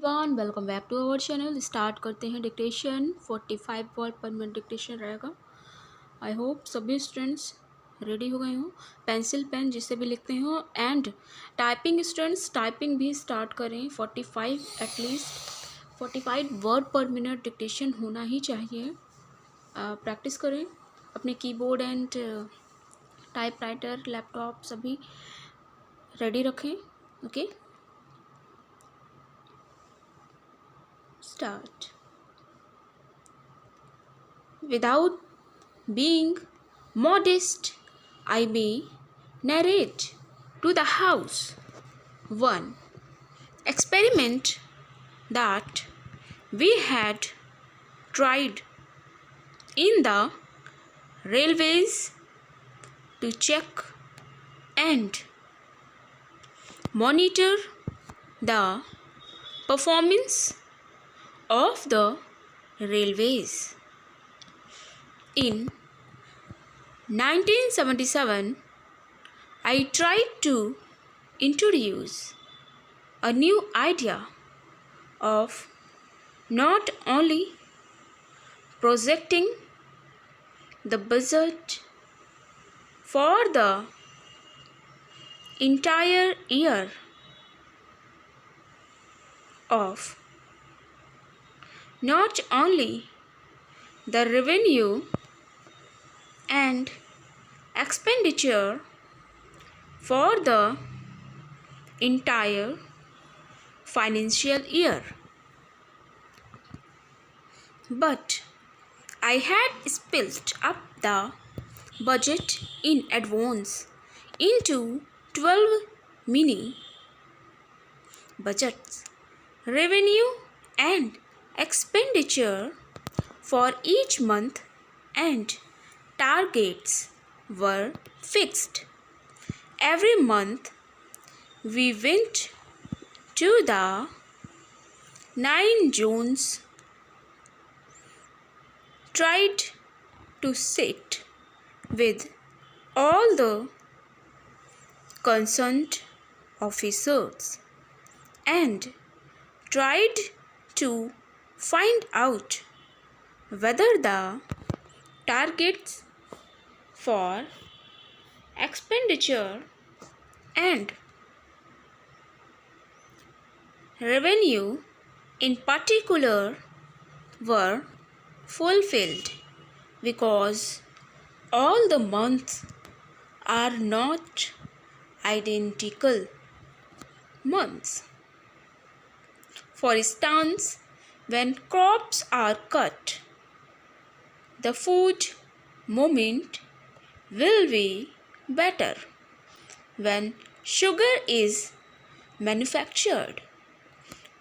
Everyone, welcome back to our channel. Start करते हैं dictation. 45 word पर मिनट डिक्टेशन रहेगा। आई होप सभी स्टूडेंट्स रेडी हो गए हों, पेंसिल पेन जिससे भी लिखते हो। एंड टाइपिंग स्टूडेंट्स टाइपिंग भी स्टार्ट करें। 45 एटलीस्ट 45 वर्ड पर मिनट डिक्टेशन होना ही चाहिए। प्रैक्टिस करें। अपने कीबोर्ड एंड टाइपराइटर लैपटॉप सभी रेडी रखें। Okay, start. Without being modest, I may narrate to the house one experiment that we had tried in the railways to check and monitor the performance of the railways. In 1977, I tried to introduce a new idea of not only projecting the budget for the entire year of not only the revenue and expenditure for the entire financial year, but I had split up the budget in advance into 12 mini budgets. Revenue and expenditure for each month and targets were fixed. Every month we went to the 9 zones, tried to sit with all the concerned officers and tried to find out whether the targets for expenditure and revenue in particular were fulfilled, because all the months are not identical months. For instance, when crops are cut, the food movement will be better. When sugar is manufactured,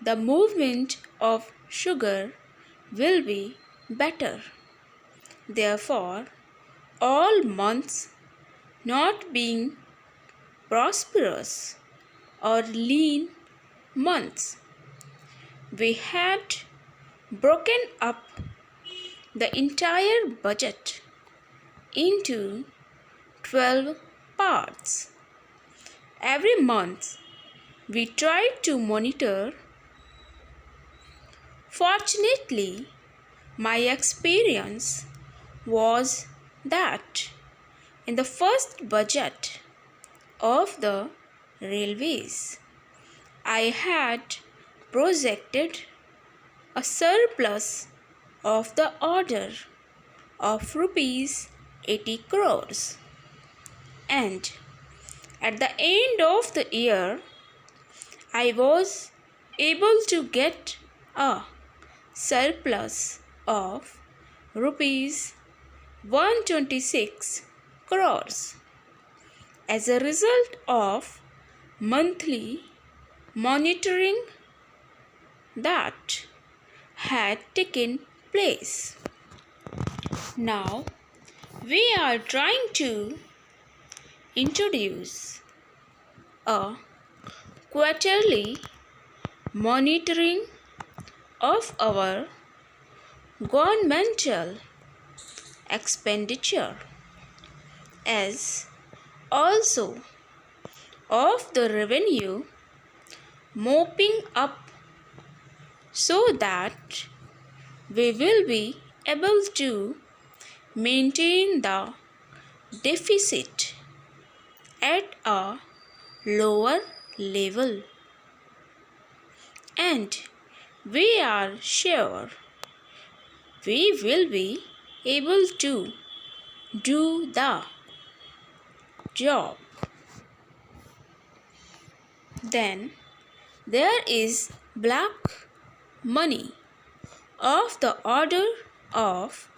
the movement of sugar will be better. Therefore, all months not being prosperous or lean months, we had broken up the entire budget into 12 parts. Every month we tried to monitor. Fortunately, my experience was that in the first budget of the railways, I had projected a surplus of the order of rupees 80 crores, and at the end of the year I was able to get a surplus of rupees 126 crores as a result of monthly monitoring that had taken place. Now we are trying to introduce a quarterly monitoring of our governmental expenditure, as also of the revenue, mopping up so that we will be able to maintain the deficit at a lower level, and we are sure we will be able to do the job. Then there is black money of the order of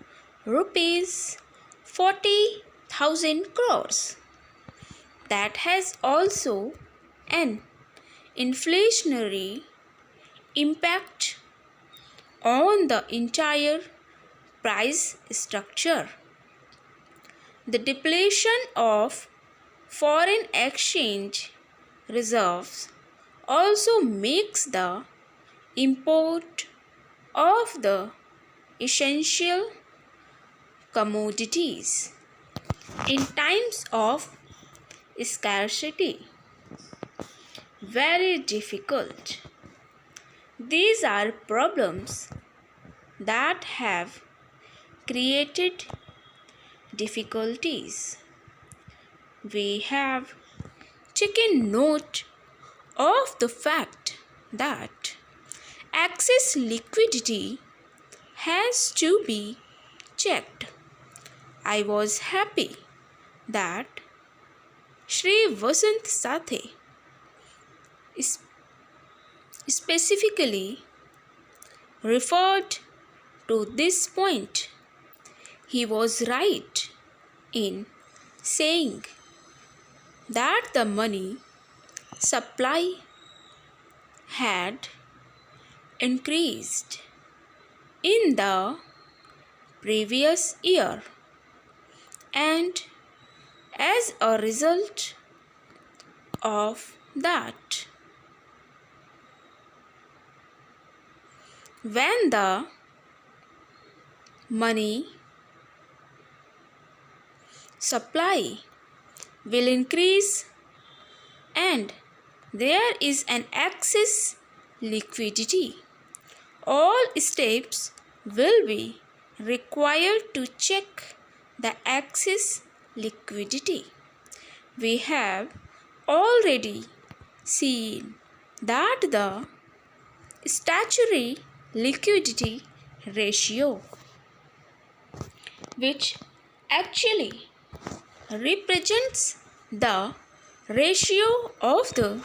rupees 40,000 crores that has also an inflationary impact on the entire price structure. The depletion of foreign exchange reserves also makes the import of the essential commodities in times of scarcity very difficult. These are problems that have created difficulties. We have taken note of the fact that excess liquidity has to be checked. I was happy that Shri Vasant Sathe specifically referred to this point. He was right in saying that the money supply had increased in the previous year, and as a result of that, when the money supply will increase and there is an excess liquidity, all steps will be required to check the excess liquidity. We have already seen that the statutory liquidity ratio, which actually represents the ratio of the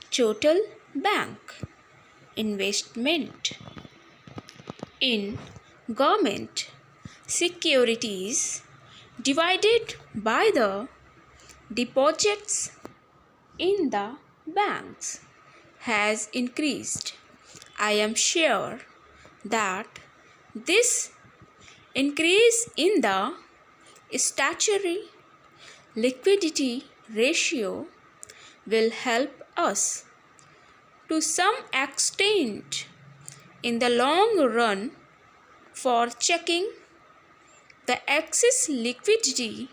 total bank investment in government securities divided by the deposits in the banks, has increased. I am sure that this increase in the statutory liquidity ratio will help us to some extent in the long run for checking the excess liquidity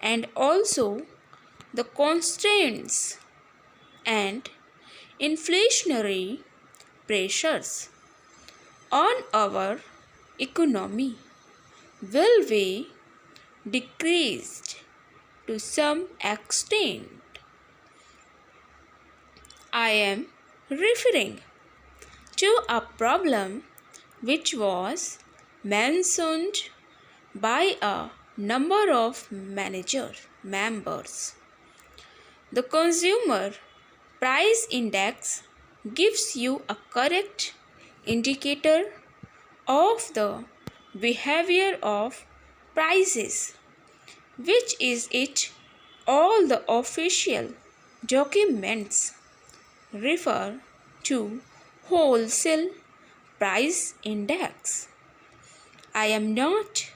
and also the constraints and inflationary pressures on our economy will be decreased to some extent. I am referring to a problem which was mentioned by a number of members. The consumer price index gives you a correct indicator of the behavior of prices, which is it all the official documents refer to wholesale price index. I am not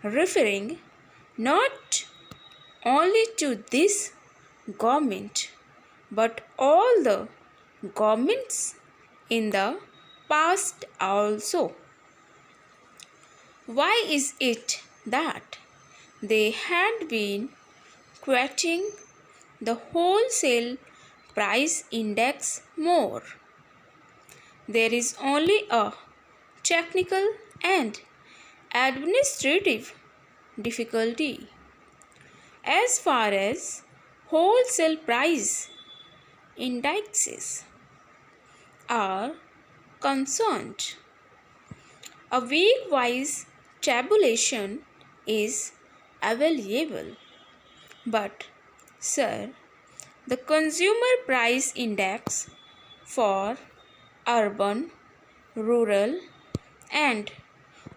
referring not only to this government but all the governments in the past also. Why is it that they had been quoting the wholesale price index more? there is only a technical and administrative difficulty as far as wholesale price indexes are concerned. A week-wise tabulation is available, but, sir, the consumer price index for urban, rural, and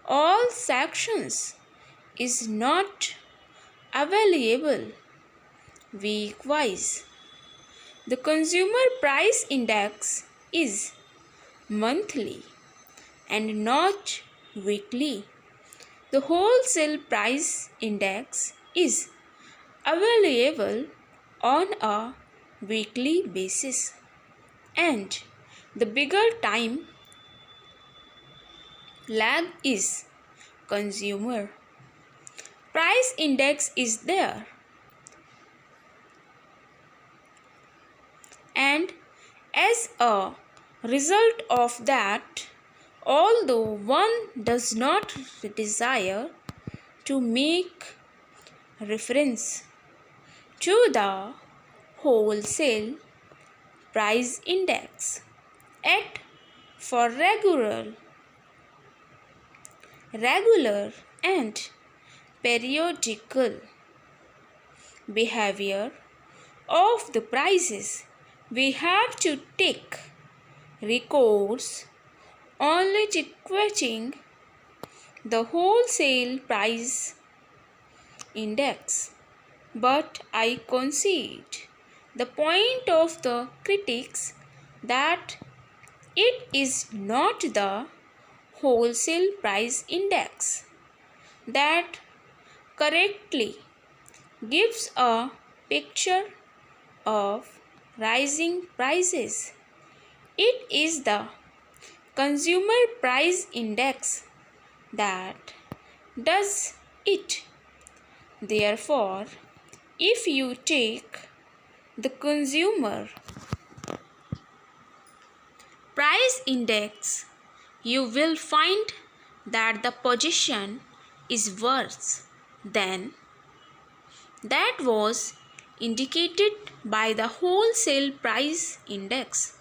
all sections is not available week-wise. The consumer price index is monthly and not weekly. The wholesale price index is available on a weekly basis, and the bigger time lag is consumer price index is there, and as a result of that, although one does not desire to make reference to the wholesale price index at for regular and periodical behavior of the prices, we have to take recourse only to quoting the wholesale price index. But I concede the point of the critics that it is not the wholesale price index that correctly gives a picture of rising prices. It is the consumer price index that does it. Therefore, if you take the consumer price index, you will find that the position is worse than that was indicated by the wholesale price index.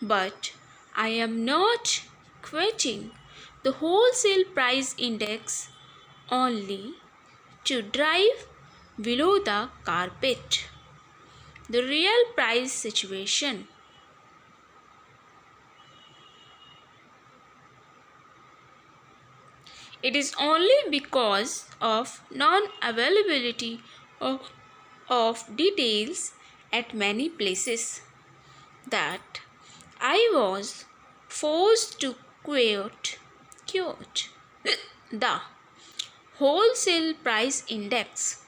But I am not quoting the wholesale price index only to drive below the carpet the real price situation. It is only because of non-availability of details at many places that I was forced to quote the wholesale price index.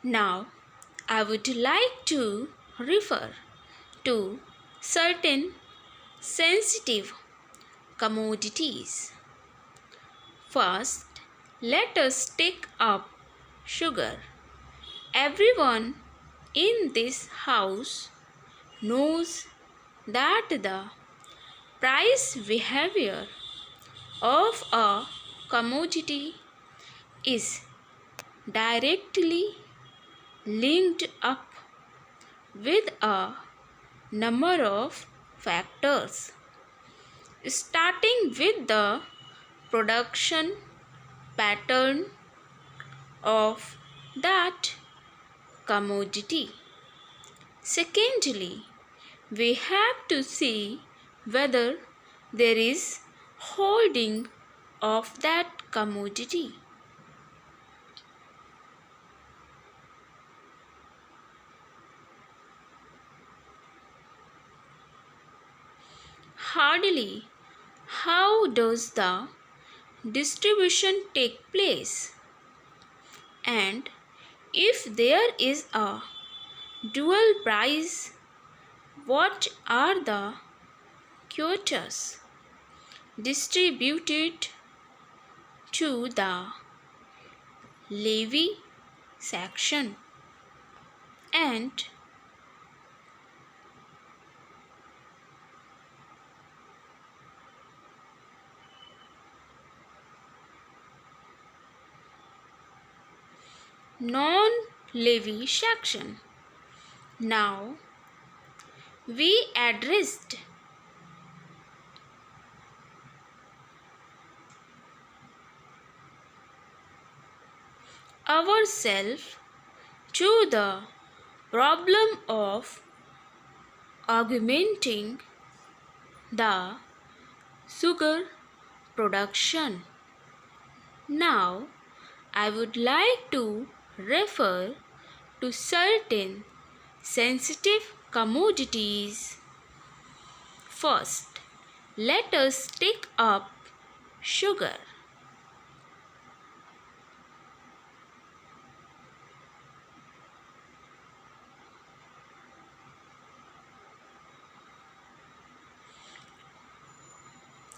Now, I would like to refer to certain sensitive commodities. First, let us take up sugar. Everyone in this house knows that the price behavior of a commodity is directly linked up with a number of factors, starting with the production pattern of that commodity. Secondly, we have to see whether there is holding of that commodity. Hardly, how does the distribution take place? And if there is a dual price, what are the quotas distributed to the levy section? And non-levy section. Now we addressed ourselves to the problem of augmenting the sugar production. Now I would like to refer to certain sensitive commodities. First, let us take up sugar.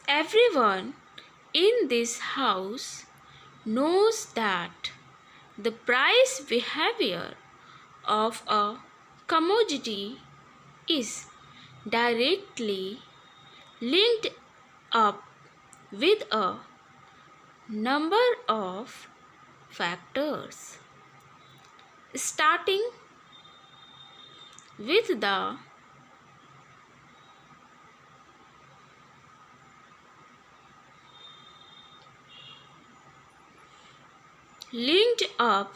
Everyone in this house knows that the price behavior of a commodity is directly linked up with a number of factors, starting with the linked up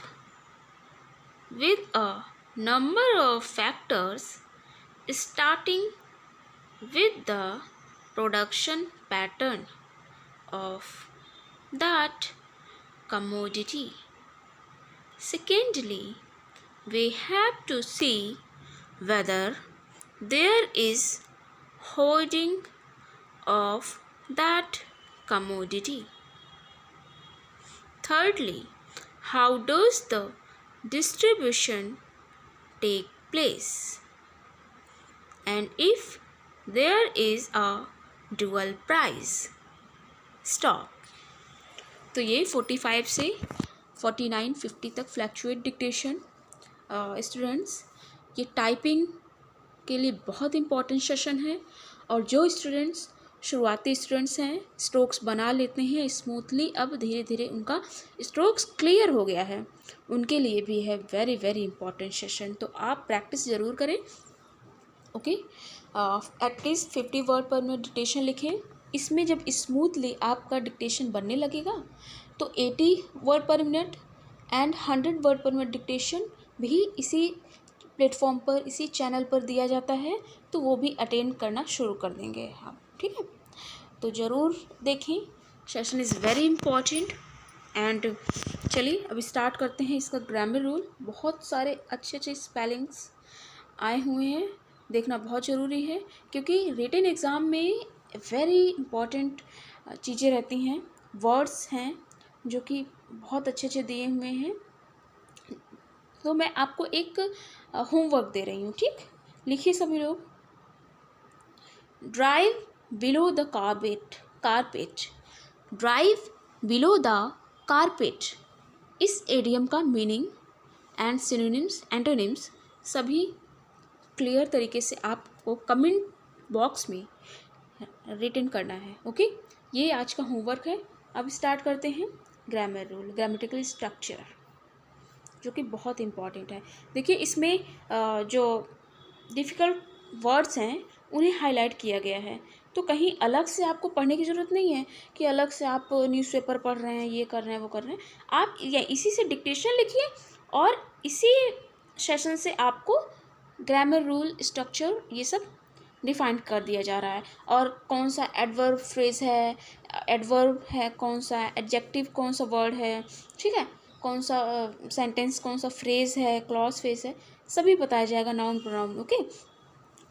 with a number of factors, starting with the production pattern of that commodity. Secondly, we have to see whether there is hoarding of that commodity. Thirdly, how does the distribution take place? And if there is a dual price stock, तो ये 45 से 49-50 तक fluctuate dictation students ये typing के लिए बहुत important session है। और जो स्टूडेंट्स शुरुआती स्टूडेंट्स हैं, स्ट्रोक्स बना लेते हैं स्मूथली, अब धीरे धीरे उनका स्ट्रोक्स क्लियर हो गया है, उनके लिए भी है वेरी वेरी इंपॉर्टेंट सेशन। तो आप प्रैक्टिस ज़रूर करें। ओके, एटलीस्ट 50 वर्ड पर मिनट डिक्टेशन लिखें। इसमें जब स्मूथली आपका डिक्टेशन बनने लगेगा तो 80 वर्ड पर मिनट एंड 100 वर्ड पर मिनट डिक्टेशन भी इसी प्लेटफॉर्म पर, इसी चैनल पर दिया जाता है, तो वो भी अटेंड करना शुरू कर देंगे हम। ठीक है, तो ज़रूर देखें, session is very important. And चलिए अब स्टार्ट करते हैं इसका ग्रामर रूल। बहुत सारे अच्छे अच्छे स्पेलिंग्स आए हुए हैं, देखना बहुत ज़रूरी है, क्योंकि रिटन एग्ज़ाम में वेरी इम्पॉर्टेंट चीज़ें रहती हैं, वर्ड्स हैं जो कि बहुत अच्छे अच्छे दिए हुए हैं। तो मैं आपको एक होमवर्क दे रही हूँ, ठीक? लिखिए सभी लोग। Drive below the carpet, drive below the carpet. इस एडियम का मीनिंग एंड सिनोनिम्स, एंटोनिम्स सभी क्लियर तरीके से आपको कमेंट बॉक्स में रिटन करना है। ओके, ये आज का होमवर्क है। अब स्टार्ट करते हैं ग्रामर रूल, ग्रामेटिकल स्ट्रक्चर, जो कि बहुत इम्पॉर्टेंट है। देखिए इसमें जो डिफ़िकल्ट वर्ड्स हैं उन्हें हाईलाइट किया गया है, तो कहीं अलग से आपको पढ़ने की ज़रूरत नहीं है कि अलग से आप न्यूज़पेपर पढ़ रहे हैं, ये कर रहे हैं, वो कर रहे हैं। आप या इसी से डिक्टेशन लिखिए और इसी सेशन से आपको ग्रामर रूल, स्ट्रक्चर, ये सब डिफाइन कर दिया जा रहा है। और कौन सा एडवर्ब फ्रेज है, एडवर्ब है कौन सा, एडजेक्टिव कौन सा वर्ड है, ठीक है, कौन सा सेंटेंस, कौन सा फ्रेज है, क्लॉज फ्रेज है, सभी बताया जाएगा, नाउन प्रोनाउन। ओके,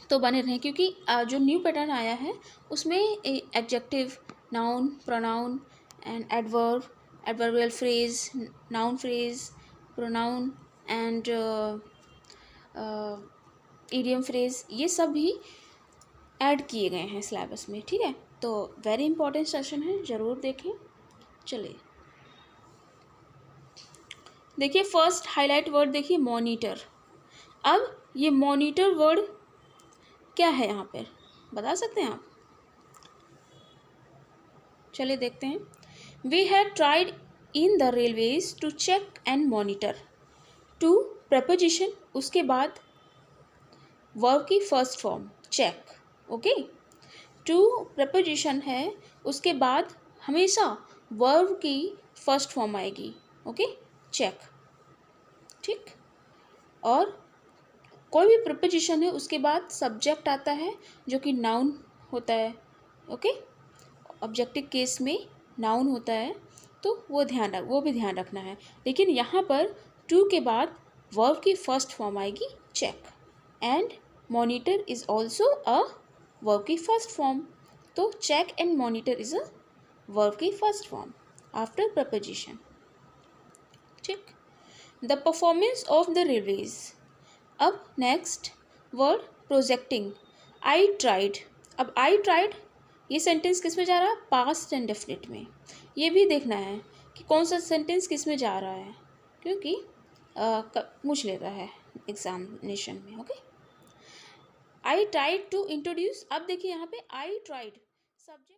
तो बने रहें, क्योंकि जो न्यू पैटर्न आया है उसमें adjective, noun, pronoun and adverb, adverbial phrase, noun phrase, pronoun and idiom phrase, ये सब भी ऐड किए गए हैं सिलेबस में। ठीक है, तो वेरी इंपॉर्टेंट सेशन है, ज़रूर देखें। चलिए देखिए, फर्स्ट हाईलाइट वर्ड देखिए, मॉनिटर। अब ये मॉनिटर वर्ड क्या है यहाँ पर, बता सकते हैं आप? चलिए देखते हैं। We have tried in the railways to check and monitor. To proposition, उसके बाद वर्ब की first form check. Okay, to proposition है, उसके बाद हमेशा वर्ब की फर्स्ट फॉर्म आएगी। Okay, check. ठीक, और कोई भी प्रपोजिशन है उसके बाद सब्जेक्ट आता है जो कि नाउन होता है। ओके, ऑब्जेक्टिव केस में नाउन होता है, तो वो भी ध्यान रखना है। लेकिन यहाँ पर टू के बाद वर्ब की फर्स्ट फॉर्म आएगी check, and monitor is also a verb की फर्स्ट फॉर्म। तो check and monitor is a verb की फर्स्ट फॉर्म आफ्टर प्रपोजिशन। ठीक, the performance of the release. अब next word projecting, I tried. अब I tried ये sentence किस में जा रहा है, पास्ट एंड डेफिनेट में। ये भी देखना है कि कौन सा सेंटेंस किस में जा रहा है, क्योंकि पूछ लेता है एग्जामिनेशन में। Okay, I tried to introduce. अब देखिए यहाँ पे आई ट्राइड सब्जेक्ट